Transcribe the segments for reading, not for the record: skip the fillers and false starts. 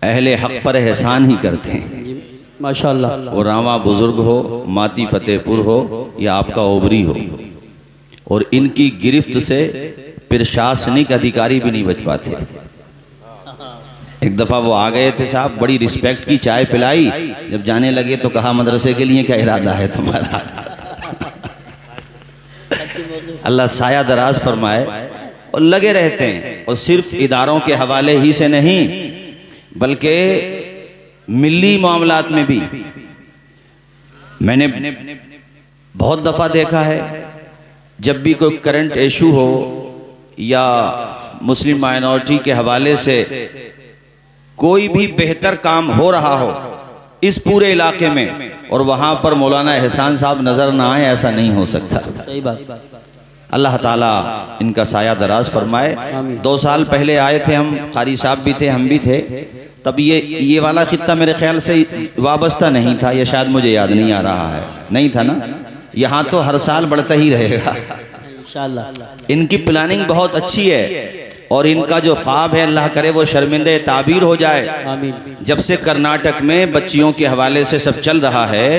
अहले हक पर एहसान ही करते हैं। माशाअल्लाह। वो रामा बुजुर्ग हो, माती फतेहपुर हो या आपका ओबरी हो, और इनकी गिरफ्त से प्रशासनिक अधिकारी भी नहीं बच पाते। एक दफ़ा वो आ गए थे साहब, बड़ी रिस्पेक्ट की चाय पिलाई, जब जाने लगे तो कहा मदरसे के लिए क्या इरादा है तुम्हारा। अल्लाह साया दराज फरमाए। और लगे रहते हैं, और सिर्फ इदारों के हवाले ही से नहीं बल्कि मिली मामलात में भी। मैंने बहुत दफ़ा देखा है, जब भी कोई करंट इशू हो या मुस्लिम माइनॉरिटी के हवाले से कोई भी बेहतर काम हो रहा हो इस पूरे इलाके में, और वहां पर मौलाना एहसान साहब नजर ना आए, ऐसा नहीं हो सकता। सही बात। अल्लाह ताला इनका साया दराज फरमाए। 2 साल पहले आए थे हम, कारी साहब भी थे, हम भी थे। तब ये वाला खित्ता मेरे ख्याल से वाबस्ता नहीं था, ये शायद मुझे याद नहीं आ रहा है, नहीं था ना। यहाँ तो हर साल बढ़ता ही रहेगा इंशाअल्लाह। इनकी प्लानिंग बहुत अच्छी है, और इनका जो ख्वाब है अल्लाह करे वो शर्मिंदे ताबीर हो जाए। आमीन। जब से कर्नाटक में बच्चियों के हवाले से सब चल रहा है,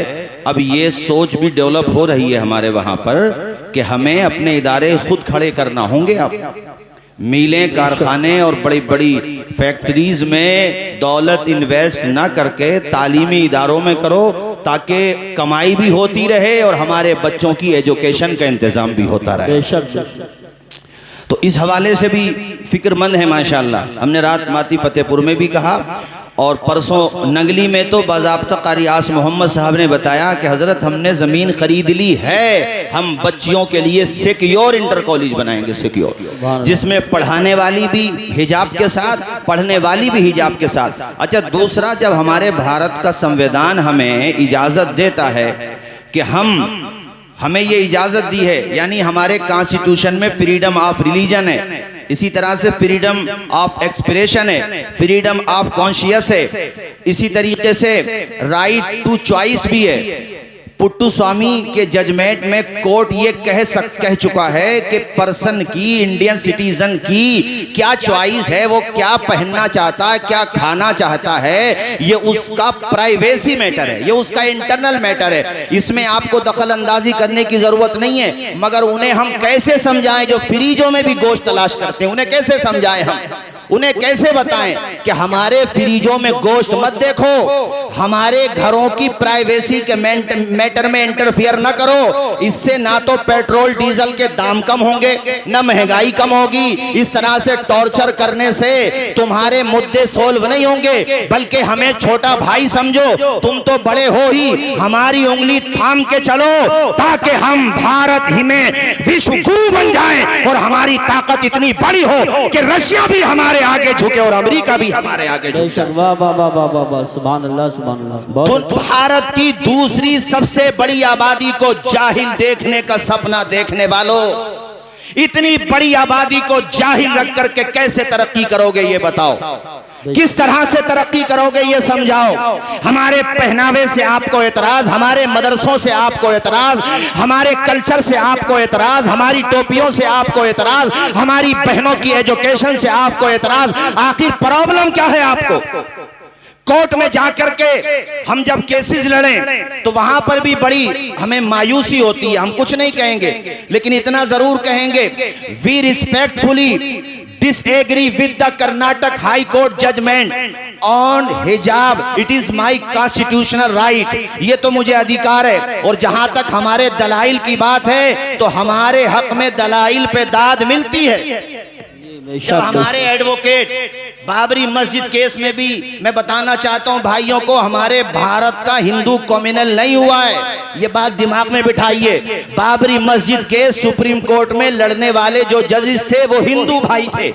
अब ये सोच भी डेवलप हो रही है हमारे वहाँ पर कि हमें अपने इदारे खुद खड़े करना होंगे। अब मीलें, कारखाने और बड़ी बड़ी फैक्ट्रीज में दौलत इन्वेस्ट ना करके तालीमी इदारों में करो, ताकि कमाई भी होती रहे और हमारे बच्चों की एजुकेशन का इंतज़ाम भी होता रहे। तो इस हवाले से भी फिक्रमंद है माशाअल्लाह। हमने रात माती फतेहपुर में भी कहा, और परसों नंगली में तो बाज़ाब्ता कारी आस मोहम्मद साहब ने बताया कि हज़रत हमने ज़मीन खरीद ली है, हम बच्चियों के लिए सिक्योर इंटर कॉलेज बनाएंगे, सिक्योर, जिसमें पढ़ाने वाली भी हिजाब के साथ, पढ़ने वाली भी हिजाब के साथ। अच्छा, दूसरा, जब हमारे भारत का संविधान हमें इजाज़त देता है कि हमें ये इजाज़त दी है, यानी हमारे कॉन्स्टिट्यूशन में फ्रीडम ऑफ रिलीजन है, इसी तरह से फ्रीडम ऑफ एक्सप्रेशन है, फ्रीडम ऑफ कॉन्शियस है, इसी तरीके से राइट टू चॉइस भी है। पुट्टू स्वामी के जजमेंट में कोर्ट ये कह चुका है कि पर्सन की, इंडियन सिटीजन की क्या चॉइस है, वो क्या पहनना चाहता है, क्या खाना चाहता है, ये उसका प्राइवेसी मैटर है, ये उसका इंटरनल मैटर है। इसमें आपको दखल अंदाजी करने की जरूरत नहीं है। मगर उन्हें हम कैसे समझाएं जो फ्रीजों में भी गोश्त तलाश करते हैं, उन्हें कैसे समझाएं हम, उन्हें कैसे बताएं कि हमारे फ्रीजों में गोश्त मत देखो, हमारे घरों की प्राइवेसी के मैटर में इंटरफियर न करो। इससे ना तो पेट्रोल डीजल के दाम कम होंगे, ना महंगाई कम होगी। इस तरह से टॉर्चर करने से तुम्हारे मुद्दे सोल्व नहीं होंगे, बल्कि हमें छोटा भाई समझो, तुम तो बड़े हो ही, हमारी उंगली थाम के चलो, ताकि हम भारत ही में विश्व गुरु बन जाएं और हमारी ताकत इतनी बड़ी हो कि रशिया भी हमारे आगे झुके और अमेरिका भी हमारे आगे झुके। वाह वाह वाह वाह वाह, सुभान अल्लाह, सुभान अल्लाह। तो भारत की दूसरी सबसे बड़ी आबादी को जाहिल देखने का सपना देखने वालों, इतनी बड़ी आबादी को जाहिल रख करके कैसे तरक्की करोगे ये बताओ, किस तरह से तरक्की करोगे ये समझाओ। हमारे पहनावे से आपको एतराज, हमारे मदरसों से आपको एतराज, हमारे कल्चर से आपको एतराज, हमारी टोपियों से आपको एतराज, हमारी बहनों की एजुकेशन से आपको एतराज। आखिर प्रॉब्लम क्या है आपको? कोर्ट में जाकर के हम जब केसेस लड़ें तो वहां पर भी बड़ी हमें मायूसी होती है। हम कुछ नहीं कहेंगे, लेकिन इतना जरूर कहेंगे, we respectfully disagree with the Karnataka High Court judgment on hijab. It is my constitutional right. ये तो मुझे अधिकार है। और जहां तक हमारे दलाइल की बात है तो हमारे हक में दलाइल पे दाद मिलती है। जब हमारे एडवोकेट बाबरी मस्जिद केस में भी मैं बताना चाहता हूं भाइयों को, हमारे भारत का हिंदू कॉम्युनल नहीं हुआ है, ये बात दिमाग में बिठाइए। बाबरी मस्जिद केस सुप्रीम कोर्ट में लड़ने वाले जो जजेस थे वो हिंदू भाई थे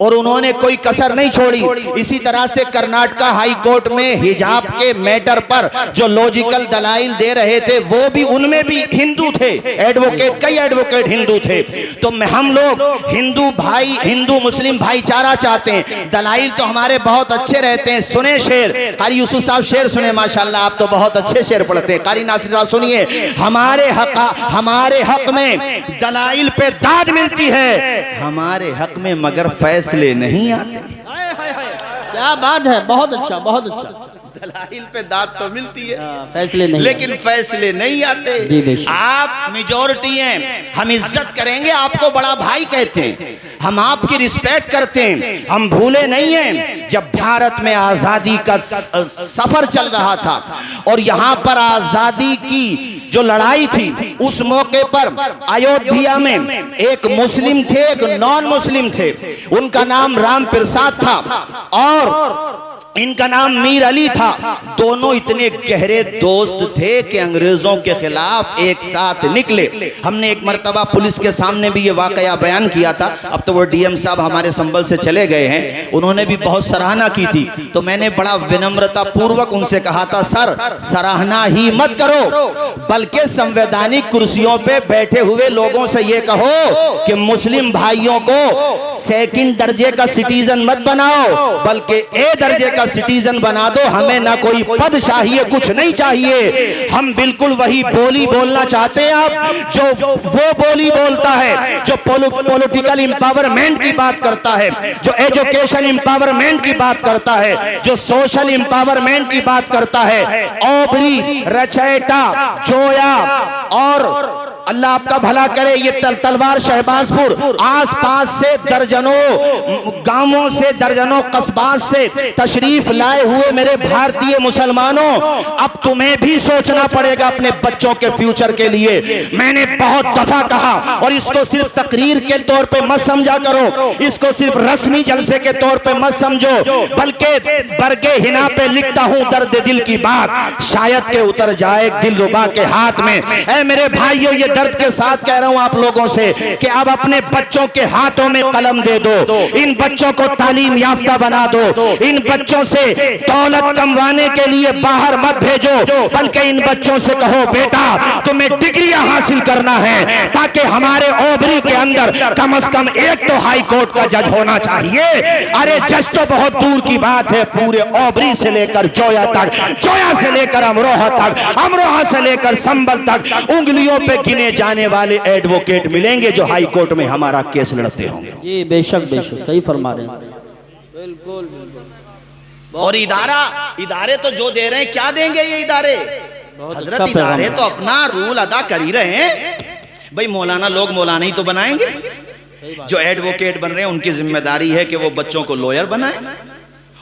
और उन्होंने कोई कसर नहीं छोड़ी। इसी तरह से कर्नाटका हाई कोर्ट में हिजाब के मैटर पर जो लॉजिकल दलाइल दे रहे थे वो भी, उनमें भी हिंदू थे, एडवोकेट, कई एडवोकेट हिंदू थे। तो हम लोग हिंदू भाई, हिंदू मुस्लिम भाईचारा चाहते हैं। दलाइल तो हमारे बहुत अच्छे रहते हैं। सुने शेर, कारी यूसुफ साहब शेर सुने, माशाल्लाह आप तो बहुत अच्छे शेर पढ़ते हैं। कारी नासिर साहब सुनिए, हमारे हक में दलाइल पे दाद मिलती है, हमारे हक में मगर फैसले नहीं आते। क्या बात है, बहुत अच्छा बहुत अच्छा। दलाइल पे दाद तो मिलती है, फैसले नहीं, लेकिन फैसले नहीं आते। जी बेशक। आप मेजॉरिटी हैं, हम इज्जत करेंगे, आपको बड़ा भाई कहते हैं, हम आपकी रिस्पेक्ट करते हैं, हम भूले नहीं हैं जब भारत में आजादी का सफर चल रहा था और यहाँ पर आजादी की जो लड़ाई थी, उस मौके पर अयोध्या में एक मुस्लिम थे, एक नॉन मुस्लिम थे, उनका नाम राम प्रसाद था और इनका नाम मीर अली था। दोनों इतने गहरे दोस्त थे कि अंग्रेजों के खिलाफ एक साथ निकले। हमने एक मर्तबा पुलिस के सामने भी ये वाकया बयान किया था। अब तो वो डीएम साहब हमारे संभल से चले गए हैं, उन्होंने भी बहुत सराहना की थी। तो मैंने बड़ा विनम्रता पूर्वक उनसे कहा था, सर सराहना ही मत करो, बल्कि संवैधानिक कुर्सियों पे बैठे हुए लोगों से ये कहो कि मुस्लिम भाइयों को सेकंड दर्जे का सिटीजन मत बनाओ, बल्कि ए दर्जे का सिटीजन बना दो। हमें ना कोई पद चाहिए, कुछ नहीं चाहिए, हम बिल्कुल वही बोली बोलना चाहते हैं आप जो वो बोली बोलता है, जो पॉलिटिकल एम्पावरमेंट की बात करता है, जो एजुकेशन एम्पावरमेंट की बात करता है, जो सोशल एम्पावरमेंट की बात करता है। ओबरी, रचैटा, जोया और अल्लाह आपका भला करे, ये तलवार शहबाजपुर आसपास से दर्जनों गांवों से, दर्जनों कस्बात से तशरीफ लाए हुए मेरे भारतीय मुसलमानों, अब तुम्हें भी सोचना पड़ेगा अपने बच्चों के फ्यूचर के लिए। मैंने बहुत दफा कहा, और इसको सिर्फ तकरीर के तौर पे मत समझा करो, इसको सिर्फ रस्मी जलसे के तौर पे मत समझो, बल्कि बरगे हिना पे लिखता हूं दर्द दिल की बात, शायद के उतर जाए दिलरुबा के हाथ में। ऐ मेरे भाइयों, ये दर्द के साथ कह रहा हूं आप लोगों से कि अब अपने बच्चों के हाथों में कलम दे दो, इन बच्चों को तालीम याफ्ता बना दो, इन बच्चों से दौलत कमवाने के लिए बाहर मत भेजो, बल्कि इन बच्चों से कहो बेटा तुम्हें डिग्रियां हासिल करना है, ताकि हमारे ओबरी के अंदर कम से कम एक तो हाई कोर्ट का जज होना चाहिए। अरे जज तो बहुत दूर की बात है, पूरे ओबरी से लेकर जोया तक, जोया से लेकर अमरोहा तक, अमरोहा से लेकर संभल तक उंगलियों पे गिने जाने वाले एडवोकेट मिलेंगे जो हाई कोर्ट में हमारा केस लड़ते होंगे। जी बेशक बेशक, सही फरमा रहे हैं, बिल्कुल बिल्कुल। और इदारे तो जो दे रहे हैं, क्या देंगे ये इदारे? हजरत अच्छा इदारे तो अपना रूल अदा कर ही रहे हैं। भाई मौलाना लोग मौलाना ही तो बनाएंगे, जो एडवोकेट बन रहे हैं उनकी जिम्मेदारी है कि वो बच्चों को लॉयर बनाएं,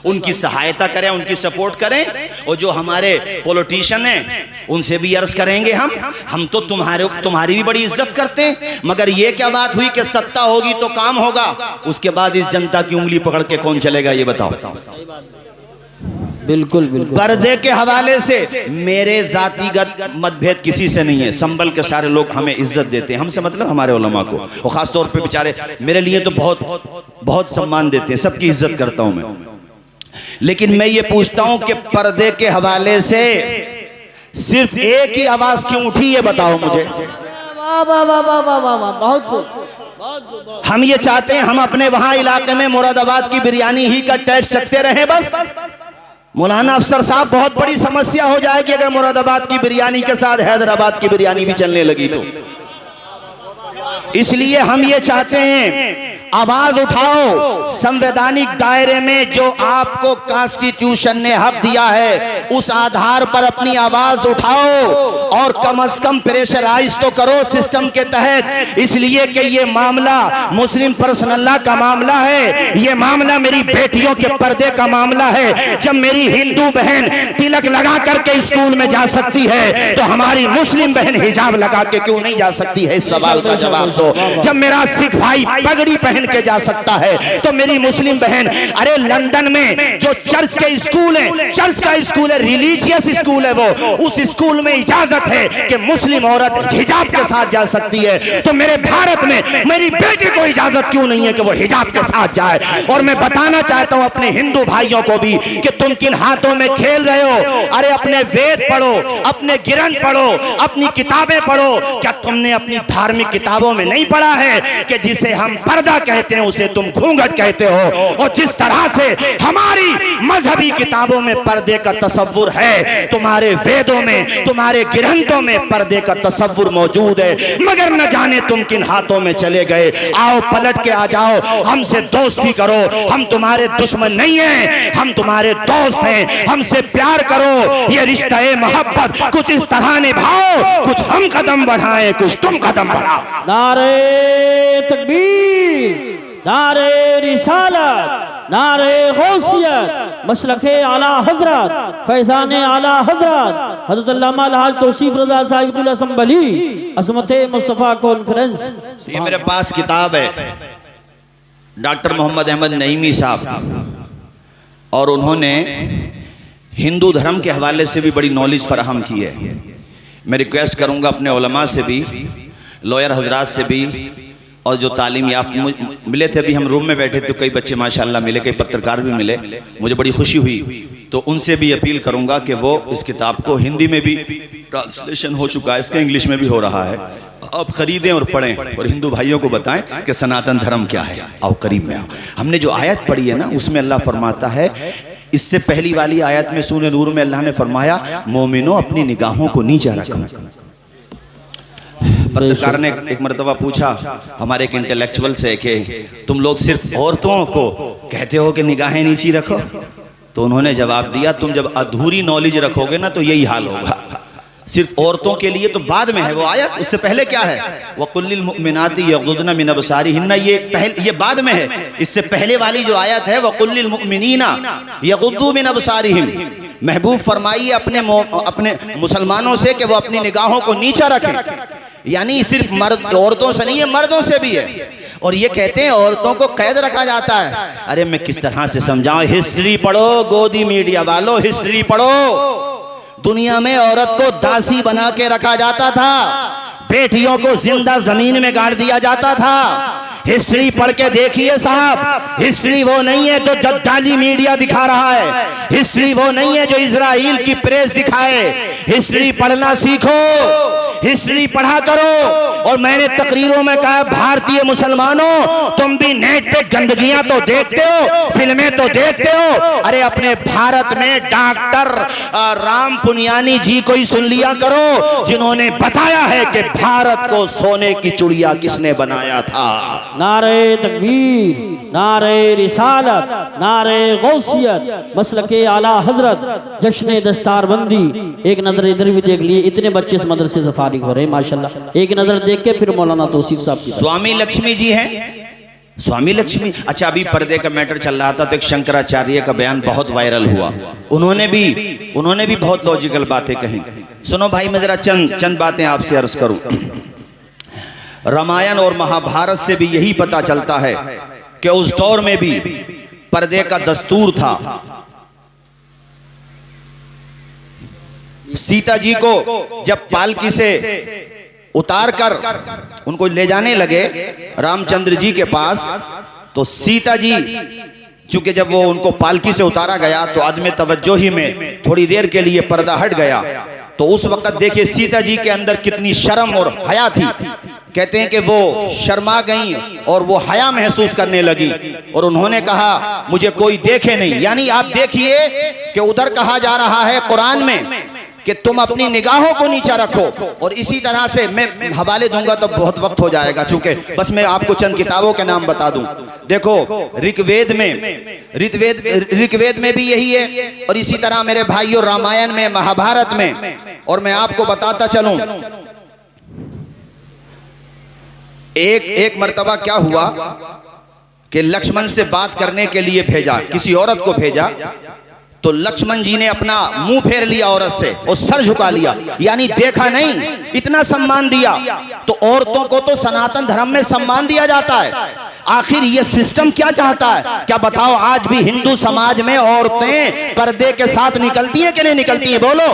उनकी सहायता करें, उनकी सपोर्ट करें। और जो हमारे पॉलिटिशियन हैं उनसे भी अर्ज करेंगे हम तो तुम्हारी भी बड़ी इज्जत करते हैं, मगर ये क्या बात हुई कि सत्ता होगी तो काम होगा, उसके बाद इस जनता की उंगली पकड़ के कौन चलेगा? ये बताओ। बिल्कुल बिल्कुल। पर्दे के हवाले से मेरे जातिगत मतभेद किसी से नहीं है, संभल के सारे लोग हमें इज्जत देते हैं, हमसे मतलब हमारे उलमा को, और खासतौर पे बेचारे मेरे लिए तो बहुत सम्मान देते हैं, सबकी इज्जत करता हूं मैं। लेकिन मैं ये पूछता हूं कि पर्दे के हवाले से सिर्फ एक ही आवाज क्यों उठी, ये बताओ मुझे। वाह वाह वाह वाह वाह वाह, बहुत खूब। हम ये चाहते हैं हम अपने वहां इलाके में मुरादाबाद की बिरयानी ही का टेस्ट चखते रहें बस? मौलाना अफसर साहब, बहुत बड़ी समस्या हो जाएगी अगर मुरादाबाद की बिरयानी के साथ हैदराबाद की बिरयानी भी चलने लगी तो। इसलिए हम ये चाहते हैं आवाज उठाओ, संवैधानिक दायरे में जो आपको कॉन्स्टिट्यूशन ने हक दिया है उस आधार पर अपनी आवाज उठाओ और कम से कम प्रेशराइज तो करो सिस्टम के तहत। इसलिए कि ये मामला मुस्लिम पर्सनल लॉ का मामला है, ये मामला मेरी बेटियों के पर्दे का मामला है। जब मेरी हिंदू बहन तिलक लगा करके स्कूल में जा सकती है तो हमारी मुस्लिम बहन हिजाब लगा के क्यों नहीं जा सकती है? इस सवाल का जवाब दो। जब मेरा सिख भाई पगड़ी पहन के जा सकता है तो मेरी मुस्लिम बहन, अरे लंदन में जो चर्च के स्कूल है, चर्च का स्कूल है, रिलीजियस स्कूल है, वो उस स्कूल में इजाजत है कि मुस्लिम औरत हिजाब के साथ जा सकती है, तो मेरे भारत में मेरी बेटी को इजाजत क्यों नहीं है कि वो हिजाब के साथ जाए? और मैं बताना चाहता हूं अपने हिंदू भाइयों को भी कि तुम किन हाथों में खेल रहे हो। अरे अपने वेद पढ़ो, अपने ग्रंथ पढ़ो, अपनी किताबें पढ़ो। क्या तुमने अपनी धार्मिक किताबों में नहीं पढ़ा है कि जिसे हम पर्दा कहते हैं उसे तुम घूंघट कहते हो। और जिस तरह से हमारी मजहबी किताबों में पर्दे का तसव्वुर है, तुम्हारे वेदों में, तुम्हारे ग्रंथों में पर्दे का तसव्वुर मौजूद है, मगर न जाने तुम किन हाथों में चले गए। आओ पलट के आ जाओ, हमसे दोस्ती करो, हम तुम्हारे दुश्मन नहीं हैं, हम तुम्हारे दोस्त हैं, हमसे प्यार करो। ये रिश्ता है मोहब्बत कुछ इस तरह निभाओ, कुछ हम कदम बढ़ाएं, कुछ तुम कदम बढ़ाओ। नारे तकबीर, नारे रिसालत, नारे गौसियत, मसलके आला हजरत, फैजान आला हजरत हजरत अल्लामा अलहाज तौसीफ रज़ा साहिबुल असम्बली अज़मत मुस्तफ़ा कॉन्फ्रेंस। ये मेरे पास किताब है डॉक्टर मोहम्मद अहमद नईमी साहब, और उन्होंने हिंदू धर्म के हवाले से भी बड़ी नॉलेज फराहम की है। मैं रिक्वेस्ट करूंगा अपने उलमा से भी, लॉयर हजरात से भी, और जो तालीम याफ्ता मिले थे, अभी हम रूम में बैठे तो कई बच्चे माशाल्लाह मिले, कई पत्रकार भी मिले, मुझे बड़ी खुशी हुई। तो उनसे भी अपील करूंगा कि वो इस किताब को, हिंदी में भी ट्रांसलेशन हो चुका है, इसका इंग्लिश में भी हो रहा है, आप खरीदें और पढ़ें और हिंदू भाइयों को बताएं कि सनातन धर्म क्या है। आओ करीब में आओ। हमने जो आयत पढ़ी है ना, उसमें अल्लाह फरमाता है, इससे पहली वाली आयत में सूरह नूर में अल्लाह ने फरमाया, मोमिनो अपनी निगाहों को नीचा रखो। पत्रकार ने एक मरतबा पूछा हमारे एक इंटेलेक्चुअल से कि तुम लोग सिर्फ औरतों को कहते हो कि निगाहें नीची रखो? तो उन्होंने जवाब दिया, तुम जब अधूरी नॉलेज रखोगे ना तो यही हाल होगा। सिर्फ औरतों के लिए तो बाद में है वो आयत, उससे पहले क्या है? वकुल्लिल मुमिनाति यग़ुद्दुना मिन अबसारिहिन्ना, ये बाद में है। इससे पहले वाली जो आयत है, वकुल्लिल मुमिनीना यग़ुद्दू मिन अबसारिहिम, महबूब फरमाइए अपने मुसलमानों से कि वो अपनी निगाहों को नीचा रखें। यानी सिर्फ मर्द औरतों से नहीं है, मर्दों से भी है। और ये कहते हैं औरतों को कैद रखा जाता है। अरे मैं किस तरह से समझाऊं? हिस्ट्री पढ़ो, गोदी मीडिया वालों, हिस्ट्री पढ़ो। दुनिया में औरत को दासी बना के रखा जाता था, बेटियों को जिंदा जमीन में गाड़ दिया जाता था। हिस्ट्री पढ़ के देखिए साहब, हिस्ट्री वो नहीं है जो जद्दाली मीडिया दिखा रहा है, हिस्ट्री वो नहीं है जो इजराइल की प्रेस दिखाए। हिस्ट्री पढ़ना सीखो, हिस्ट्री पढ़ा करो। और मैंने तकरीरों में कहा, भारतीय मुसलमानों, तुम भी नेट पे गंदगियां तो देखते हो, फिल्में तो देखते हो। अरे अपने भारत में डॉक्टर राम पुनियानी जी को ही सुन लिया करो, जिन्होंने बताया है कि भारत को सोने की चिड़िया किसने बनाया था। नारे तकबीर, नारे रिसालत, नारे गौसियत, मसलके आला हजरत, जश्न दस्तारबंदी। एक नजर इधर भी देख लिए, इतने बच्चे इस मदरसे से फारिग हो रहे हैं माशाल्लाह। एक नजर देख के फिर मौलाना तौसीफ साहब की स्वामी लक्ष्मी जी हैं, स्वामी लक्ष्मी। अच्छा, अभी पर्दे का मैटर चल रहा था तो एक शंकराचार्य का बयान बहुत वायरल हुआ। उन्होंने भी बहुत लॉजिकल बातें कही। सुनो भाई, मैं जरा चंद बातें आपसे अर्ज करूं। रामायण और महाभारत से भी यही पता चलता है कि उस दौर में भी पर्दे का दस्तूर था। सीता जी को जब पालकी से उतार कर उनको ले जाने लगे रामचंद्र जी के पास, तो सीता जी चूंकि जब वो उनको पालकी से उतारा गया तो आदमी तवज्जो ही में थोड़ी देर के लिए पर्दा हट गया। तो उस वक्त देखिए सीता जी के अंदर कितनी शर्म और हया थी। कहते हैं कि वो शर्मा गई और वो हया महसूस करने लगी और उन्होंने कहा, मुझे कोई देखे नहीं। यानी आप देखिए कि उधर कहा जा रहा है कुरान में कि तुम अपनी निगाहों को नीचा रखो। और इसी तरह से मैं हवाले दूंगा तो बहुत वक्त हो जाएगा, चूंकि बस मैं आपको चंद किताबों के नाम बता दूं। देखो ऋग्वेद में भी यही है, और इसी तरह मेरे भाइयों रामायण में, महाभारत में। और मैं आपको बताता चलूं, एक मर्तबा क्या हुआ कि लक्ष्मण से बात करने के लिए भेजा, किसी औरत को भेजा, तो लक्ष्मण जी ने अपना मुंह फेर लिया औरत से और सर झुका लिया, यानी देखा नहीं, इतना सम्मान दिया। तो औरतों को तो सनातन धर्म में सम्मान दिया जाता है। आखिर ये सिस्टम क्या चाहता है? क्या बताओ, आज भी हिंदू समाज में औरतें पर्दे के साथ निकलती हैं कि नहीं निकलती हैं? बोलो।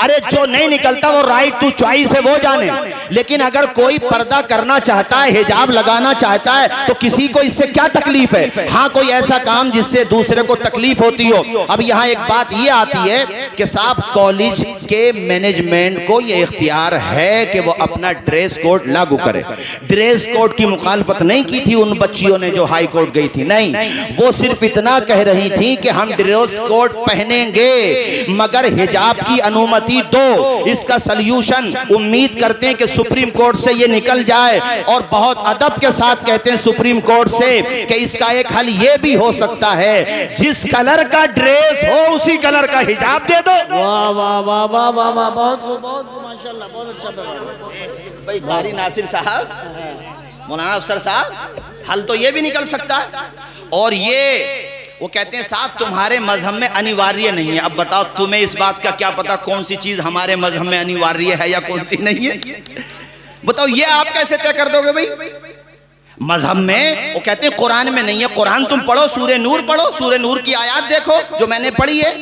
अरे जो नहीं निकलता वो राइट टू चॉइस है, वो जाने। लेकिन अगर कोई पर्दा करना चाहता है, हिजाब लगाना चाहता है, तो किसी को इससे क्या तकलीफ है? हाँ, कोई ऐसा काम जिससे दूसरे को तकलीफ होती हो। अब यहाँ एक बात ये आती है कि साहब कॉलेज के मैनेजमेंट को ये इख्तियार है कि वो अपना ड्रेस कोड लागू करे। ड्रेस कोड की मुखालफत नहीं की थी उन बच्चियों ने जो हाई कोर्ट गई थी, नहीं, वो सिर्फ इतना कह रही थी कि हम ड्रेस कोड पहनेंगे मगर हिजाब की अनुमति दो। इसका सल्यूशन उम्मीद करते हैं कि सुप्रीम कोर्ट से ये निकल जाए, और बहुत अदब के साथ कहते हैं सुप्रीम कोर्ट से कि इसका एक हल ये भी हो सकता है, जिस कलर का ड्रेस हो उसी कलर का हिजाब दे दो। वाह वाह वाह वाह वाह वाह, बहुत माशाल्लाह, बहुत अच्छा भाई कारी नासिर साहब, मौलाना अफसर साहब, हल तो ये भी निकल सकता है। और ये वो कहते हैं साहब तुम्हारे मजहब में अनिवार्य नहीं है। अब बताओ तुम्हें इस बात का क्या पता कौन सी चीज हमारे मजहब में अनिवार्य है या कौन सी नहीं है? बताओ ये आप कैसे तय कर दोगे भाई? मजहब में वो कहते हैं कुरान में नहीं है। कुरान तुम पढ़ो, सूरे नूर पढ़ो, सूरे नूर की आयत देखो जो मैंने पढ़ी है।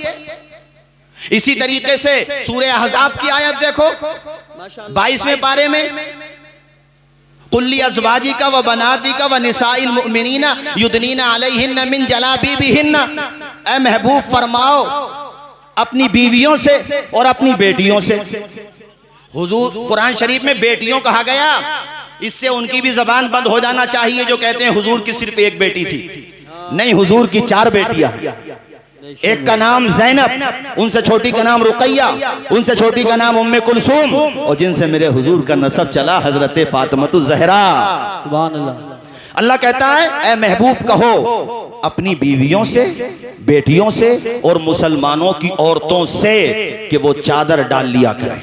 इसी तरीके से सूरे अहज़ाब की आयत देखो 22वें पारे में, कुल्ली अज़वाजी का व बनाती का व निसाइल मुमिनीना युदनीना अलैहिन्ना मिन जलाबीबिहिन्ना। ऐ महबूब फरमाओ अपनी बीवियों से और अपनी बेटियों से। हुजूर कुरान शरीफ में बेटियों कहा गया, इससे उनकी भी जबान बंद हो जाना चाहिए जो कहते हैं हुजूर की सिर्फ एक बेटी थी। नहीं, हुजूर की 4 बेटियां हैं। एक का नाम ज़ैनब, उनसे छोटी का नाम रुकैया, उनसे छोटी का नाम उम्मे कुलसूम, और जिनसे मेरे हुजूर का नसब चला हजरत फातिमा ज़हरा। सुभान अल्लाह। अल्लाह कहता है ऐ महबूब कहो अपनी बीवियों से, बेटियों से और मुसलमानों की औरतों से कि वो चादर डाल लिया करें,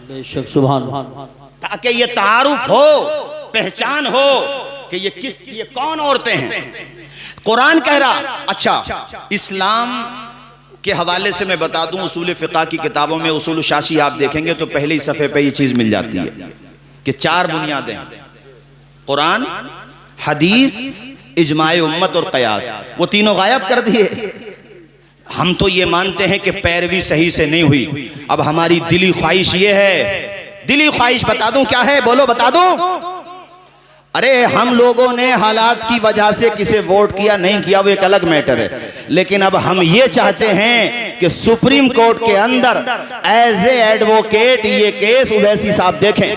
बेशक सुभान, ताकि ये तारुफ हो, पहचान हो कि ये कौन औरतें हैं। कुरान कह रहा। अच्छा, इस्लाम के हवाले से मैं बता दूं, उसूल फ़िक़ह की किताबों में उसूल शाशी आप देखेंगे तो पहले ही सफ़े पे ये चीज़ मिल जाती है कि 4 बुनियादें, कुरान, हदीस, इजमाए उम्मत और क़यास। वो तीनों गायब कर दिए। हम तो ये मानते हैं कि पैरवी सही से नहीं हुई। अब हमारी दिली ख्वाहिश ये है, दिली ख्वाहिश बता दूं क्या है, बोलो बता दूं? अरे हम लोगों ने हालात की वजह से किसे वोट किया नहीं किया वो एक अलग मैटर है, लेकिन अब हम ये चाहते हैं कि सुप्रीम कोर्ट के अंदर एज ए एडवोकेट ये केस उवैसी साहब देखें।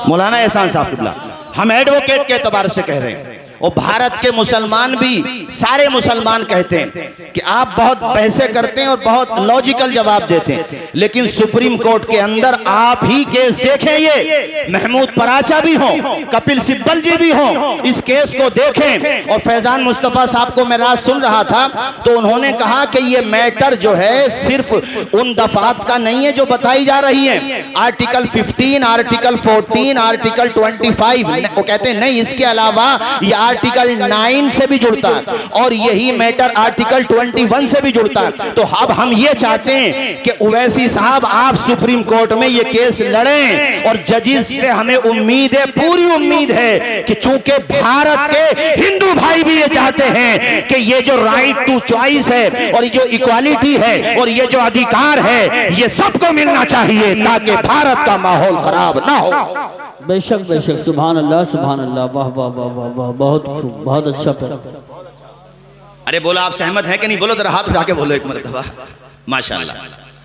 मौलाना एहसान साहब, हम एडवोकेट के एतबार से कह रहे हैं, और भारत के मुसलमान भी सारे मुसलमान कहते हैं कि आप बहुत बहसें करते हैं और बहुत लॉजिकल जवाब देते हैं, लेकिन सुप्रीम कोर्ट के अंदर आप ही केस देखें। ये महमूद पराचा भी हो, कपिल सिब्बल जी भी हो, इस केस को देखें। और फैजान मुस्तफ़ा साहब को मैं रात सुन रहा था तो उन्होंने कहा कि ये मैटर जो है सिर्फ उन दफात का नहीं है जो बताई जा रही है, आर्टिकल 15, आर्टिकल 14, आर्टिकल 25। वो कहते हैं नहीं, इसके अलावा ये आर्टिकल 9 से भी जुड़ता है और यही मैटर आर्टिकल 21 से भी जुड़ता है। तो अब हम ये चाहते हैं कि उवैसी साहब आप सुप्रीम कोर्ट में ये केस लड़ें, और जजिस से हमें उम्मीद है, पूरी उम्मीद है कि चूंकि भारत के हिंदू भाई भी ये चाहते हैं कि ये जो राइट टू चॉइस है और ये जो इक्वालिटी है और ये जो अधिकार है ये सबको मिलना चाहिए ताकि भारत का माहौल खराब ना हो। बेशक बेशक, सुभान अल्लाह सुभान अल्लाह, वाह वाह वाह वाह वाह, बहुत खूब, बहुत अच्छा पैर। अरे बोलो आप सहमत हैं कि नहीं? बोलो जरा हाथ उठा के बोलो एक मरतबा। माशाल्लाह।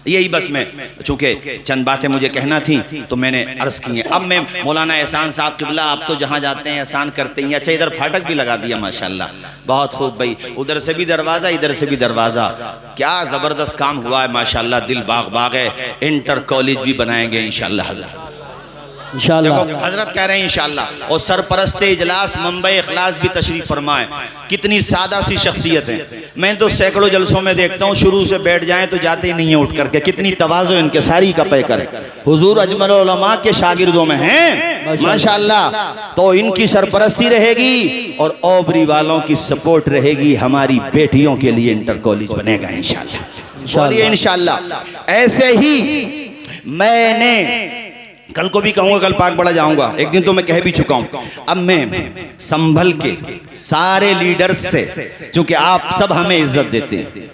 यही बस मैं चूंकि चंद बातें मुझे कहना थी तो मैंने अर्ज की हैं। अब मैं मौलाना एहसान साहब किबला, आप तो जहाँ जाते हैं एहसान करते हैं। अच्छा, इधर फाटक भी लगा दिया माशाल्लाह, बहुत खूब भाई, उधर से भी दरवाज़ा इधर से भी दरवाज़ा, क्या ज़बरदस्त काम हुआ है माशाल्लाह। दिल बाग बाग है। इंटर कॉलेज भी बनाएंगे इंशाल्लाह हज़रत, इंशाअल्लाह। देखो हजरत कह रहे हैं इंशाअल्लाह। और सरपरस्त इजलास मुंबई इखलास भी तशरीफ फरमाए। कितनी सादा सी शख्सियत है। मैं तो सैकड़ों जलसों में देखता हूँ शुरू से बैठ जाएं तो जाते ही नहीं है उठ करके। कितनी तवाज़ु इनके, सारी का पे करे। हुजूर अजमल उलमा के शागिर्दों में हैं माशाअल्लाह। तो इनकी सरपरस्ती रहेगी और ओबरी वालों की सपोर्ट रहेगी। हमारी बेटियों के लिए इंटर कॉलेज बनेगा इंशाअल्लाह। बोलिए इंशाअल्लाह। ऐसे ही मैंने कल को भी कहूँगा, कल पाक बड़ा जाऊँगा, एक दिन तो मैं कह भी चुका हूँ। अब मैं संभल के सारे लीडर्स से, क्योंकि आप सब हमें इज्जत देते हैं,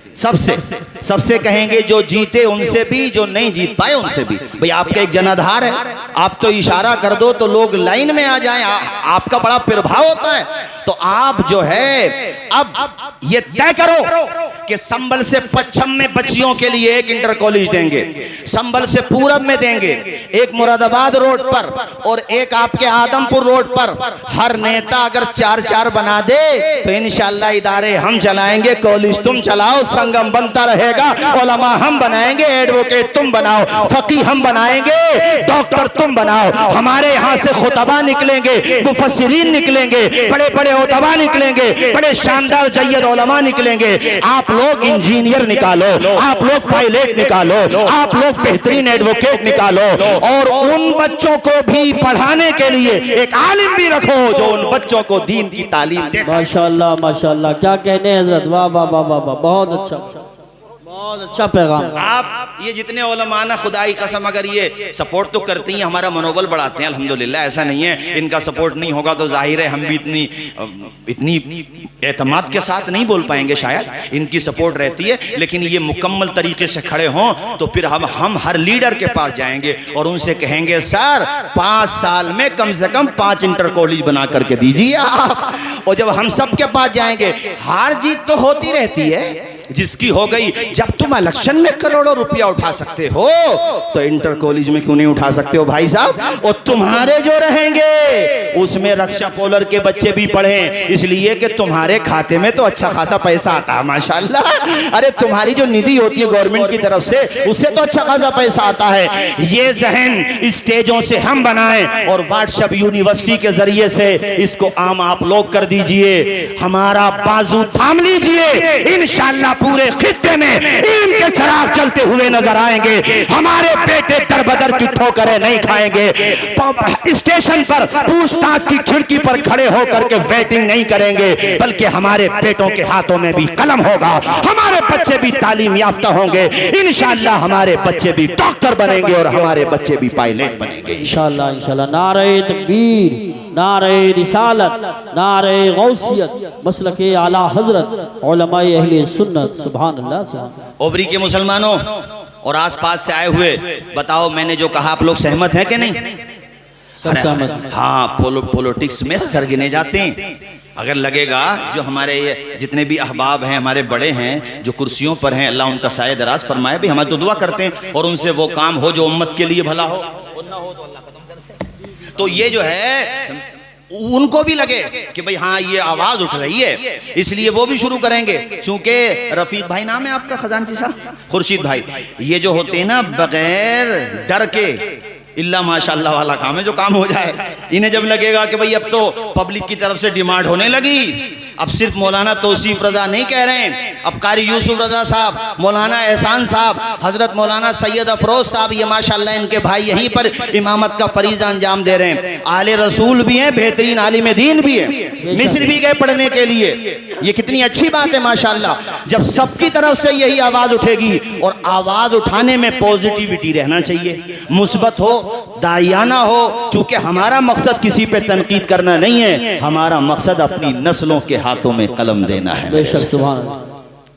सबसे कहेंगे, जो जीते उनसे भी, जो नहीं जीत पाए उनसे भी। भाई आपका एक जनाधार है, आप तो इशारा कर दो तो लोग लाइन में आ जाएं, आपका बड़ा प्रभाव होता है। तो आप जो है अब ये तय करो कि संभल से पश्चिम में बच्चियों के लिए एक इंटर कॉलेज देंगे, संभल से पूरब में देंगे एक, मुरादाबाद रोड पर और एक आपके आदमपुर रोड पर। हर नेता अगर 4-4 बना दे तो इंशाअल्लाह इदारे हम चलाएंगे, कॉलेज तुम चलाओ, संगम बनता रहेगा। उलमा हम बनाएंगे, एडवोकेट तुम बनाओ, फकीह हम बनाएंगे, डॉक्टर तुम बनाओ। हमारे यहाँ से खुतबा निकलेंगे, मुफस्सिरीन निकलेंगे, बड़े बड़े उतबा निकलेंगे, बड़े शानदार जय्यद उलमा निकलेंगे। आप लोग इंजीनियर निकालो, आप लोग पायलट निकालो, आप लोग बेहतरीन एडवोकेट निकालो, और उन बच्चों को भी पढ़ाने के लिए एक आलिम भी रखो जो उन बच्चों को दीन की तालीम दे। माशाअल्लाह माशाअल्लाह, क्या कहने हजरत, वाह वाह वाह वाह वाह, बहुत अच्छा, बहुत अच्छा पैगाम। आप ये जितने उलमा ना, खुदा की कसम, अगर ये सपोर्ट तो करती हैं, हमारा मनोबल बढ़ाते हैं अल्हम्दुलिल्लाह। ऐसा नहीं है, इनका सपोर्ट नहीं होगा तो जाहिर है हम भी इतनी एतमाद के साथ नहीं बोल पाएंगे शायद। इनकी सपोर्ट रहती है, लेकिन ये मुकम्मल तरीके से खड़े हों तो फिर हम हर लीडर के पास जाएंगे और उनसे कहेंगे, सर 5 साल में कम से कम 5 इंटर कॉलेज बना करके दीजिए आप। और जब हम सब के पास जाएंगे, हार जीत तो होती रहती है, जिसकी हो गई। जब तुम इलेक्शन में करोड़ों रुपया उठा सकते हो तो इंटर कॉलेज में क्यों नहीं उठा सकते हो भाई साहब? और तुम्हारे जो रहेंगे उसमें रक्षा पोलर के बच्चे भी पढ़ें, इसलिए कि तुम्हारे खाते में तो अच्छा खासा पैसा आता है माशाल्लाह। अरे तुम्हारी जो निधि होती है गवर्नमेंट की तरफ से, उससे तो अच्छा खासा पैसा आता है। ये जहन स्टेजों से हम बनाएं और व्हाट्सएप यूनिवर्सिटी के जरिए से इसको आम आप लोग कर दीजिए। हमारा बाजू थाम लीजिए, इंशाअल्लाह पूरे खित्ते में इल्म के चिराग चलते हुए नजर आएंगे। हमारे बेटे दरबदर की ठोकरें नहीं खाएंगे, स्टेशन पर पूछताछ की खिड़की पर खड़े होकर के वेटिंग नहीं करेंगे, बल्कि हमारे बेटों के हाथों में भी कलम होगा, हमारे बच्चे भी तालीम याफ्ता होंगे, इंशाअल्लाह हमारे बच्चे भी डॉक्टर बनेंगे और हमारे बच्चे भी पायलट बनेंगे इंशाअल्लाह। इंशाअल्लाह। नारे तकबीर, नारे रिसालत, नारे गौसियत, मसलके आला हजरत, उलमाए अहले सुन्नत, सुभान अल्लाह सुभान अल्लाह। ओबरी के मुसलमानों और आसपास से आए हुए, बताओ मैंने जो कहा आप लोग सहमत हैं कि नहीं? सब सहमत। हाँ, पॉलिटिक्स में सर गिने जाते हैं। अगर लगेगा जो हमारे जितने भी अहबाब हैं, हमारे बड़े हैं जो कुर्सियों पर हैं, अल्लाह उनका साया दराज फरमाए, भी हमारे तो दुआ करते हैं और उनसे वो काम हो जो उम्मत के लिए भला हो, और ना हो तो अल्लाह खत्म करते हैं। तो ये जो है उनको भी लगे कि भाई हाँ ये आवाज उठ रही है, इसलिए वो भी शुरू करेंगे। चूंकि रफीक भाई नाम है आपका, खजानची साहब, खुर्शीद भाई, ये जो होते हैं ना बगैर डर के इल्ला माशाअल्लाह वाला काम है, जो काम हो जाए। इन्हें जब लगेगा कि भाई अब तो पब्लिक की तरफ से डिमांड होने लगी, अब सिर्फ मौलाना तौसीफ रजा नहीं कह रहे हैं, अब कारी यूसुफ रजा साहब, मौलाना एहसान साहब, हजरत मौलाना सैयद अफरोज साहब, ये माशाअल्लाह इनके भाई यहीं पर इमामत का फरीजा अंजाम दे रहे हैं। आले रसूल भी हैं, बेहतरीन आलिम दीन भी हैं, मिस्र भी गए पढ़ने के लिए। ये कितनी अच्छी बात है माशाअल्लाह। जब सबकी तरफ से यही आवाज उठेगी, और आवाज उठाने में पॉजिटिविटी रहना चाहिए, मुस्बत हो, दायाना हो। चूंकि हमारा मकसद किसी पे तनकीद करना नहीं है, हमारा मकसद अपनी नस्लों के हाथों में कलम देना है। बेशक सुभान अल्लाह।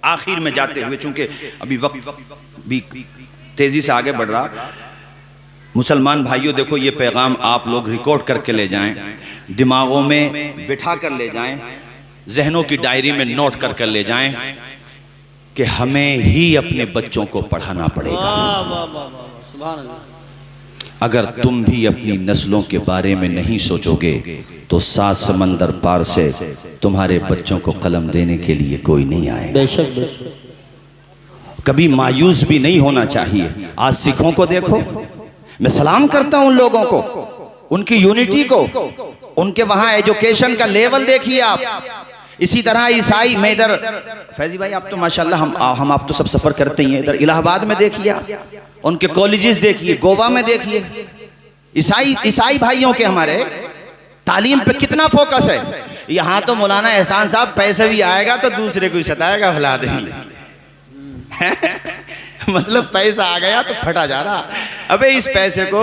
आखिर में जाते हुए, चूंकि अभी वक्त भी तेजी से आगे बढ़ रहा, मुसलमान भाइयों देखो ये पैगाम आप लोग रिकॉर्ड करके ले जाएं, दिमागों में बिठा कर ले जाएं, जहनों की डायरी में नोट कर कर ले जाएं कि हमें ही अपने बच्चों को पढ़ाना पड़ेगा। सुभान अल्लाह। अगर तुम भी अपनी नस्लों के बारे में नहीं सोचोगे तो 7 समंदर पार से तुम्हारे बच्चों को कलम देने के लिए कोई नहीं आएगा। बेशक बेशक। कभी मायूस भी नहीं होना चाहिए। आज सिखों को देखो, मैं सलाम करता हूं उन लोगों को, उनकी यूनिटी को, उनके वहां एजुकेशन का लेवल देखिए आप। इसी तरह ईसाई, मैं इधर फैजी भाई आप तो माशाल्लाह हम आप तो सब सफर करते ही हैं, इधर इलाहाबाद में देखिए आप, उनके कॉलेजेस देखिए, गोवा में देखिए, ईसाई भाइयों के हमारे तालीम पे कितना फोकस है। यहाँ तो मौलाना एहसान साहब पैसे भी आएगा तो दूसरे को सताएगा, भुला देंगे मतलब पैसा आ गया तो फटा जा रहा। अबे इस पैसे को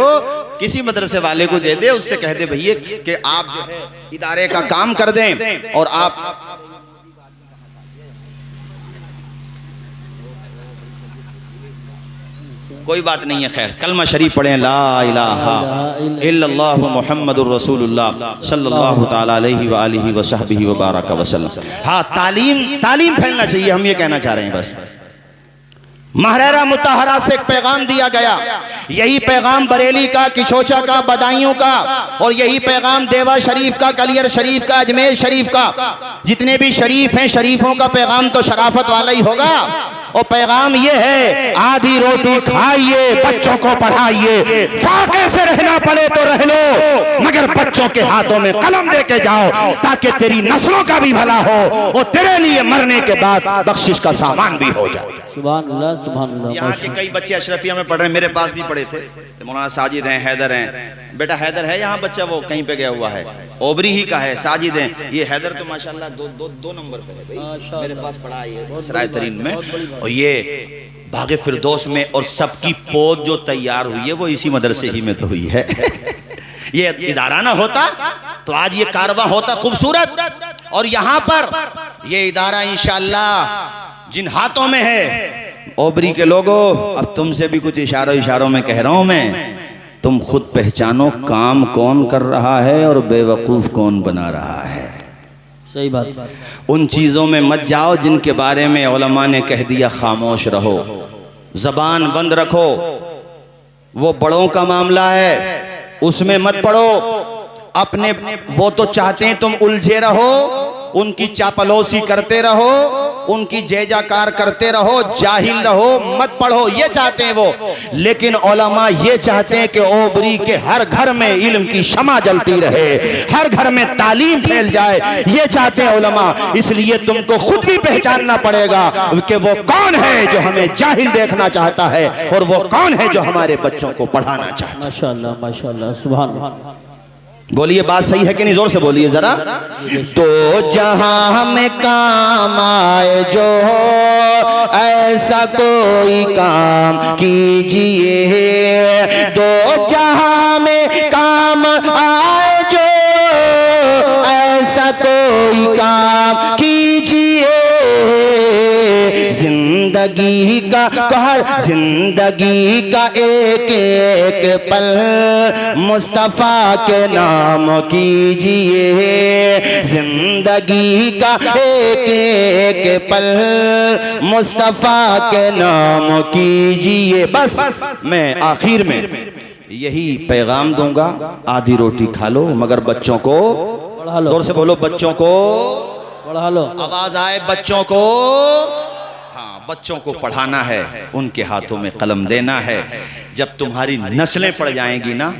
किसी मदरसे वाले को दे दे, उससे कह दे भैया कि आप जो है इदारे का काम कर दें और आप कोई बात नहीं है। खैर कलमा शरीफ पढ़ें, ला इलाहा इल्लल्लाह मुहम्मदुर रसूलुल्लाह सल्लल्लाहु तआला अलैहि व आलिहि व सहबिहि व बारक वसल्लम। हाँ, तालीम फैलना चाहिए, हम ये कहना चाह रहे हैं बस। महरेरा मुतहरा से एक पैगाम दिया गया, यही पैगाम बरेली का, किशोचा का, बदायूं का, और यही पैगाम देवा शरीफ का, कलियर शरीफ का, अजमेर शरीफ का। जितने भी शरीफ हैं, शरीफों का पैगाम तो शराफत वाला ही होगा। और पैगाम ये है, आधी रोटी खाइए, बच्चों को पढ़ाइए, फाके से रहना पड़े तो रह लो, मगर बच्चों के हाथों में कलम दे के जाओ, ताकि तेरी नस्लों का भी भला हो और तेरे लिए मरने के बाद बख्शिश का सामान भी हो जाए। सुभान अल्लाह, सुभान अल्लाह। यहाँ के कई बच्चे अशरफिया में पढ़ रहे हैं, मेरे पास भी पढ़े थे। मौलाना साजिद हैं, हैदर हैं। बेटा हैदर है यहाँ बच्चा, वो कहीं पे गया हुआ है, ओबरी ही का है। साजिद हैं, ये हैदर तो माशाल्लाह दो नंबर पे है भाई, मेरे पास पढ़ा है सराय तरीन में। और ये बागे फिरदौस में, और सबकी पोत जो तैयार हुई है वो इसी मदरसे ही में तो हुई है। ये इदारा ना होता तो आज ये कारवां होता खूबसूरत। और यहाँ पर ये इदारा इंशाअल्लाह जिन हाथों में है, ओबरी के लोगों, अब तुमसे भी कुछ इशारों में कह रहा हूं मैं, तुम खुद पहचानो काम कौन कर रहा है और बेवकूफ कौन बना रहा है। सही बात। उन चीजों में मत जाओ जिनके बारे में उलमा ने कह दिया खामोश रहो, जबान बंद रखो। वो बड़ों का मामला है, उसमें मत पड़ो। अपने वो तो चाहते हैं तुम उलझे रहो, उनकी चापलूसी करते रहो, उनकी जयजाकार करते रहो, जाहिल रहो, मत पढ़ो, ये चाहते हैं वो। लेकिन उलमा ये चाहते हैं कि ओबरी के हर घर में इल्म की शमा जलती रहे, हर घर में तालीम फैल जाए, ये चाहते हैं उलमा। इसलिए तुमको खुद भी पहचानना पड़ेगा कि वो कौन है जो हमें जाहिल देखना चाहता है और वो कौन है जो हमारे बच्चों को पढ़ाना चाहता है। माशाअल्लाह, माशाअल्लाह, सुभान अल्लाह। बोलिए बात सही है कि नहीं, जोर से बोलिए जरा। तो जहां हमें काम आए जो ऐसा कोई काम कीजिए, दो जहां में काम आए जो ऐसा कोई काम कीजिए। जिंदगी का कहर, जिंदगी का एक एक पल मुस्तफा के नाम कीजिए। जिंदगी का एक एक पल मुस्तफा के नाम कीजिए। बस मैं आखिर में यही पैगाम दूंगा, आधी रोटी खा लो मगर बच्चों को पढ़ा लो। जोर से बोलो, बच्चों को पढ़ा लो। आवाज आए, बच्चों को। हाँ, बच्चों को पढ़ाना है, उनके हाथों में कलम देना है। जब तुम्हारी नस्लें पड़ जाएंगी ना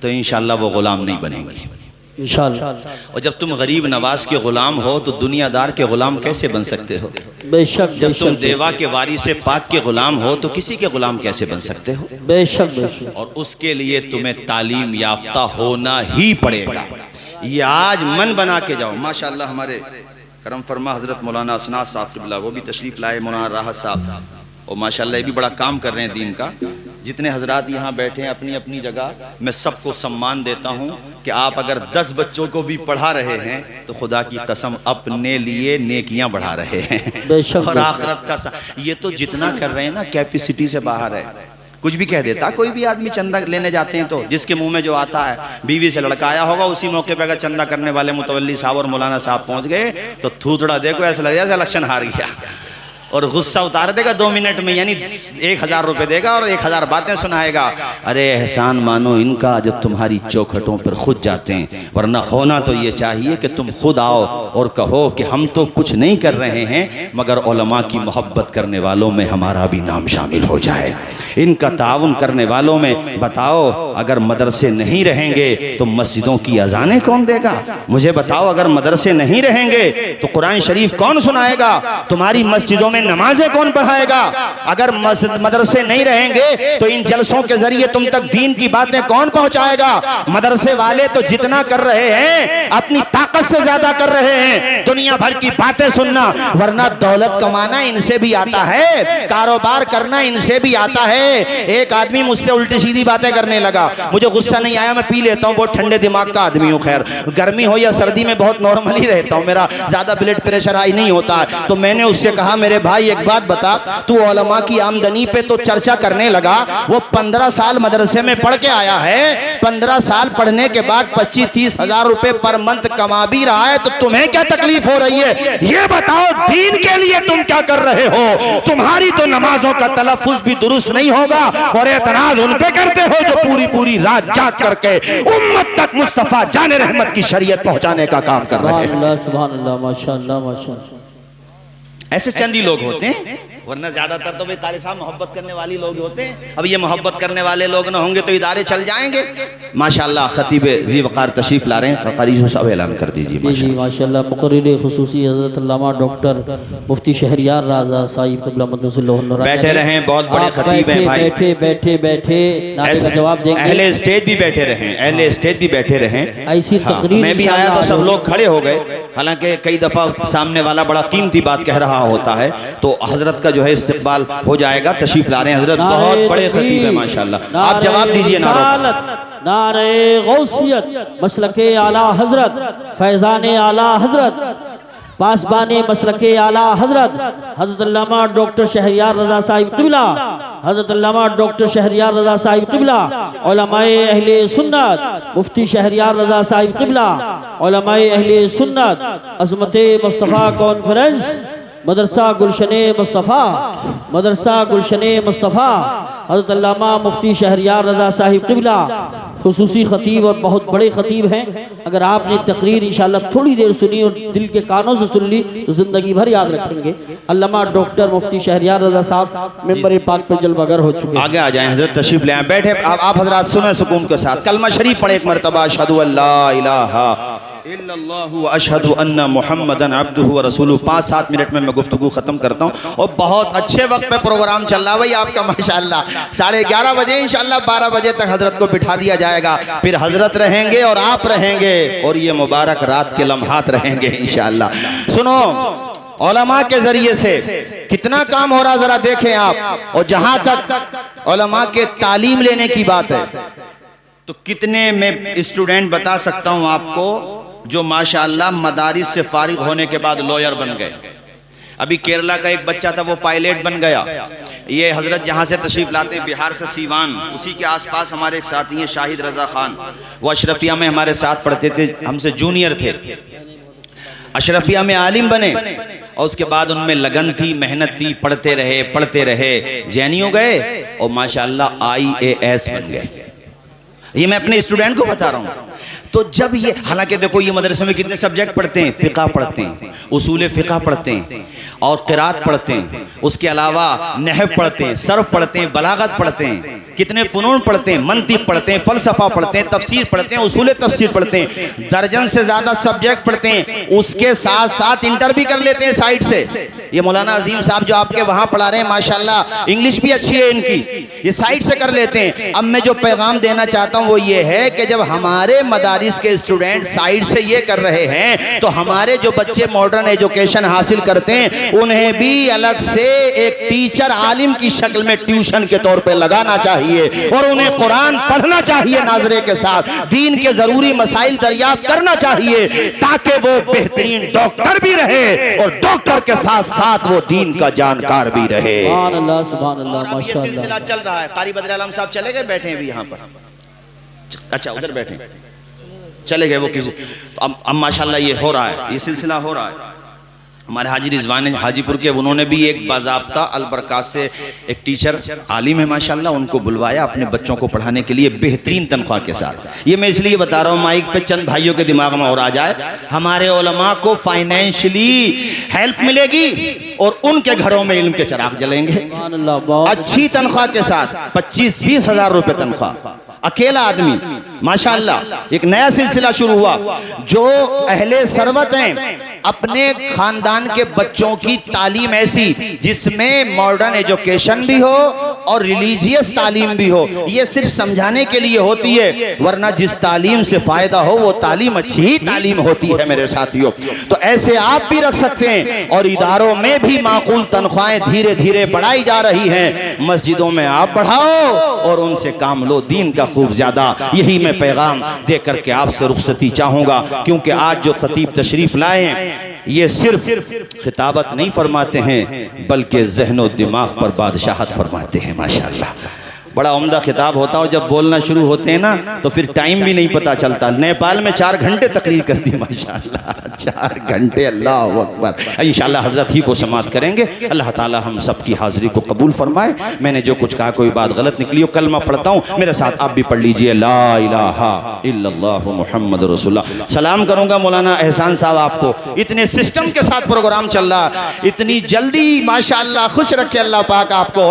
तो इंशाअल्लाह वो गुलाम नहीं बनेंगी इंशाअल्लाह। और जब तुम गरीब नवाज के गुलाम हो तो दुनियादार के गुलाम कैसे बन सकते हो? बेशक। जब तुम देवा के वारिसे पाक के गुलाम हो तो किसी के गुलाम कैसे बन सकते हो? बेशक, बेशक। और उसके लिए तुम्हें तालीम याफ्ता होना ही पड़ेगा। ये आज मन बना के जाओ। माशाअल्लाह हमारे करम फरमा हजरत मौलाना असनाद साहब क़िबला, वो भी तशरीफ़ लाए, मौलाना राहत साहब, और माशाअल्लाह ये भी बड़ा काम कर रहे हैं दीन का। जितने हजरात यहाँ बैठे हैं अपनी अपनी जगह, मैं सबको सम्मान देता हूँ कि आप अगर 10 बच्चों को भी पढ़ा रहे हैं तो खुदा की कसम अपने लिए नेकियां बढ़ा रहे हैं और आखिरत का ये तो जितना कर रहे हैं ना कैपेसिटी से बाहर है। कुछ भी कह देता कोई भी आदमी, चंदा लेने जाते हैं तो जिसके मुंह में जो आता है, बीवी से लड़का आया होगा, उसी मौके पे अगर चंदा करने वाले मुतवल्ली साहब और मौलाना साहब पहुंच गए तो थूथड़ा देखो ऐसा लग जैसे इलेक्शन हार गया, और गुस्सा उतार देगा 2 मिनट में, यानी 1000 रुपए देगा और 1000 बातें सुनाएगा। अरे एहसान मानो इनका जो तुम्हारी चौखटों पर खुद जाते हैं, वरना होना तो ये चाहिए कि तुम खुद आओ और कहो कि हम तो कुछ नहीं कर रहे हैं मगर उलमा की मोहब्बत करने वालों में हमारा भी नाम शामिल हो जाए। इनका ताउन करने वालों में बताओ, अगर मदरसे नहीं रहेंगे तो मस्जिदों की अजानें कौन देगा? मुझे बताओ, अगर मदरसे नहीं रहेंगे तो कुरान शरीफ कौन सुनाएगा? तुम्हारी मस्जिदों में नमाजें कौन पढ़ाएगा? अगर मदरसे नहीं रहेंगे तो इन जलसों के जरिए तुम तक दीन की बातें कौन पहुंचाएगा? मदरसे वाले तो जितना कर रहे हैं अपनी ताकत से ज्यादा कर रहे हैं, दुनिया भर की बातें सुनना, वरना दौलत कमाना इनसे भी आता है, कारोबार करना इनसे भी आता है। एक आदमी मुझसे उल्टी सीधी बातें करने लगा, मुझे गुस्सा नहीं आया, मैं पी लेता हूँ, बहुत ठंडे दिमाग का आदमी हूँ, खैर गर्मी हो या सर्दी में बहुत नॉर्मल ही रहता हूँ, मेरा ज्यादा ब्लड प्रेशर हाई नहीं होता है। तो मैंने उससे कहा, मेरे भाई एक बात बता, तू उलमा की आमदनी पे तो चर्चा करने लगा, वो 15 साल मदरसे में पढ़ के आया है, 15 साल पढ़ने के बाद 25-30 हजार रुपए पर मंथ कमा भी रहा है, तो तुम्हें क्या तकलीफ हो रही है? ये बताओ दीन के लिए तुम क्या कर रहे हो? तुम्हारी तो नमाजों का तलफ्फुज भी दुरुस्त नहीं होगा और एतराज उन पे करते हो जो पूरी पूरी रात जाग करके उम्मत तक मुस्तफा जाने रहमत की शरीयत पहुंचाने का काम कर रहे हैं। सुभान अल्लाह, माशाअल्लाह, माशाअल्लाह। ऐसे चंद ही लोग होते हैं, वरना ज्यादातर तो भाई कारी साहब मोहब्बत करने वाली लोग होते हैं। अब ये मोहब्बत करने वाले लोग ना होंगे तो इदारे चल जाएंगे। माशाअल्लाह खतीब ज़ी वक़ार तशरीफ ला रहे हैं, कारी साहब ऐलान कर दीजिए। जी माशाअल्लाह। मुक़र्रिर ख़ुसूसी हज़रत अल्लामा डॉक्टर मुफ्ती शहरियार रज़ा साहिब क़िबला मक़दसुल्लाह बैठे रहे, बहुत बड़े खतीब हैं भाई, बैठे बैठे बैठे नारे का जवाब देंगे। अहले स्टेज भी बैठे रहे, अहले स्टेज भी बैठे रहे। ऐसी तकरीर मैं भी आया तो सब लोग खड़े हो गए, हालांकि कई दफा सामने वाला बड़ा कीमती बात कह रहा होता है, तो हजरत का जो है इस्तिक़बाल हो जाएगा। तशरीफ ला रहे हैं हजरत, बहुत बड़े खतीब है माशाअल्लाह, आप जवाब दीजिए। नारे गौसियत मसलके आला हजरत, फैज़ाने आला हजरत, पासबाने मसलके आला हजरत हजरत अल्लामा डॉक्टर शहरियार रज़ा साहिब क़िबला, हजरत अल्लामा डॉक्टर शहरियार रज़ा साहिब क़िबला, उलमाए अहले सुन्नत मुफ्ती शहरियार रज़ा साहिब क़िबला, उलमाए अहले सुन्नत, अज़मते मुस्तफ़ा कॉन्फ्रेंस, मदरसा गुलशने मुस्तफ़ा, मदरसा गुलशने मुस्तफ़ा, हज़रत अल्लामा मुफ्ती शहरियार रज़ा साहिब क़िबला खुसूसी ख़तीब और बहुत बड़े ख़तीब हैं। अगर आपने तकरीर इंशाअल्लाह थोड़ी देर सुनी और दिल के कानों से सुन ली तो ज़िंदगी भर याद रखेंगे। अल्लामा डॉक्टर मुफ्ती शहरियार रज़ा साहब मेंबर पाक पर जलवागर हो चुके हैं। आगे आ जाएं हज़रत, तशरीफ़ ले आएं, बैठे आप हज़रात सुने सुकून के साथ। कलमा शरीफ पढ़े एक मरतबा, अशहदु अल्ला इलाहा इल्लल्लाहु व अशहदु अन्ना मुहम्मदन अब्दुहु व रसूलुहु। 5-7 मिनट में मैं गुफ्तगू ख़त्म करता हूँ और बहुत अच्छे वक्त पे प्रोग्राम चल रहा है भाई आपका माशाअल्लाह। 11:30 बजे इंशाअल्लाह 12 बजे तक हजरत को बिठा दिया जाएगा, फिर हजरत रहेंगे और आप रहेंगे और ये मुबारक रात के लम्हात रहेंगे इंशाअल्लाह। सुनो, उलमा के जरिए से कितना काम हो रहा जरा देखें आप। और जहां तक उलमा के तालीम लेने की बात है तो कितने में स्टूडेंट बता सकता हूं आपको जो माशाअल्लाह मदारिस से फारिग होने के बाद लॉयर बन गए। अभी केरला का एक बच्चा था, वो पायलट बन गया। ये हजरत जहाँ से तशरीफ लाते हैं बिहार से सीवान, उसी के आसपास हमारे एक साथी हैं शाहिद रजा खान, वो अशरफिया में हमारे साथ पढ़ते थे, हमसे जूनियर थे। अशरफिया में आलिम बने और उसके बाद उनमें लगन थी, मेहनत थी, पढ़ते रहे, जैनियों गए और माशाअल्लाह IAS बन गए। ये मैं अपने स्टूडेंट को बता रहा हूँ। तो जब ये, हालांकि देखो ये मदरसे में कितने सब्जेक्ट पढ़ते हैं, फ़िक़्ह पढ़ते हैं, उसूल फ़िक़्ह पढ़ते हैं और क़िरात पढ़ते हैं, उसके अलावा नहव पढ़ते हैं, सर्फ पढ़ते हैं, बलागत पढ़ते हैं, कितने फ़ुनून पढ़ते हैं, मंतिक़ पढ़ते हैं, फ़लसफ़ा पढ़ते हैं, तफसीर पढ़ते हैं, उसूल तफसीर पढ़ते हैं, दर्जन से ज़्यादा सब्जेक्ट पढ़ते हैं। उसके साथ साथ इंटर भी कर लेते हैं साइड से। ये मौलाना अजीम साहब जो आपके वहाँ पढ़ा रहे हैं माशाअल्लाह, इंग्लिश भी अच्छी है इनकी, ये साइड से कर लेते हैं। अब मैं जो पैगाम देना चाहता हूँ वो ये है कि जब हमारे मदारिस के स्टूडेंट साइड से ये कर रहे हैं तो हमारे जो बच्चे मॉडर्न एजुकेशन हासिल करते हैं उन्हें भी अलग से एक टीचर आलिम की शक्ल में ट्यूशन के तौर पे लगाना चाहिए और उन्हें कुरान पढ़ना चाहिए नाजरे के साथ, दीन के जरूरी मसाइल दरियाफ्त करना चाहिए ताकि वो बेहतरीन डॉक्टर भी रहे और डॉक्टर के साथ साथ वो दीन का जानकार भी रहे। सुभान अल्लाह, सुभान अल्लाह, माशाअल्लाह। ये सिलसिला चल रहा है। कारी बदर आलम साहब चले गए, बैठे हैं भी यहाँ पर, अच्छा उधर बैठे, चले गए वो किसी। तो अब माशाल्लाह ये हो रहा है, ये सिलसिला हो रहा है। हमारे हाजी रिजवान हाजीपुर के, उन्होंने भी एक बाज़ाब्ता अलबरकात से एक टीचर आलिम है माशाल्लाह, उनको बुलवाया अपने बच्चों को पढ़ाने के लिए बेहतरीन तनख्वाह के साथ। ये मैं इसलिए बता रहा हूँ माइक पे चंद भाइयों के दिमाग में और आ जाए, हमारे उलमा को फाइनेंशियली हेल्प मिलेगी और उनके घरों में इल्म के चिराग जलेंगे अच्छी तनख्वाह के साथ। 25-20 हज़ार रुपये तनख्वाह, अकेला आदमी माशाअल्लाह एक नया सिलसिला शुरू हुआ। जो अहले सरवत हैं अपने खानदान के बच्चों की तालीम ऐसी जिसमें मॉडर्न एजुकेशन भी हो और रिलीजियस तालीम भी हो, ये सिर्फ समझाने के लिए होती है, वरना जिस तालीम से फायदा हो वो तालीम अच्छी ही तालीम होती है मेरे साथियों। तो ऐसे आप भी रख सकते हैं और इदारों में भी माकूल तनख्वाहें धीरे धीरे बढ़ाई जा रही हैं। मस्जिदों में आप बढ़ाओ और उनसे काम लो दीन का खूब ज्यादा। यही मैं पैगाम दे करके आपसे रुखसती चाहूंगा, क्योंकि आज जो खतीब तशरीफ लाए हैं ये सिर्फ खिताबत नहीं फरमाते हैं बल्कि ज़हनो दिमाग पर बादशाहत फरमाते हैं। माशाअल्लाह बड़ा उम्दा खिताब होता है। जब बोलना शुरू होते हैं ना तो फिर टाइम भी नहीं पता चलता। नेपाल में 4 घंटे तकरीर कर दी माशाअल्लाह, 4 घंटे, अल्लाह अकबर। इंशाअल्लाह हजरत ही को समात करेंगे। अल्लाह ताला हम सब की हाजिरी को कबूल फरमाए। मैंने जो कुछ कहा कोई बात गलत निकली हो, कलमा पढ़ता हूँ, मेरे साथ आप भी पढ़ लीजिए, ला इलाहा इल्लल्लाहु मुहम्मद रसूलुल्लाह। सलाम करूँगा मौलाना एहसान साहब आपको। इतने सिस्टम के साथ प्रोग्राम चल रहा, इतनी जल्दी माशाअल्लाह, खुश रखे अल्लाह पाक आपको।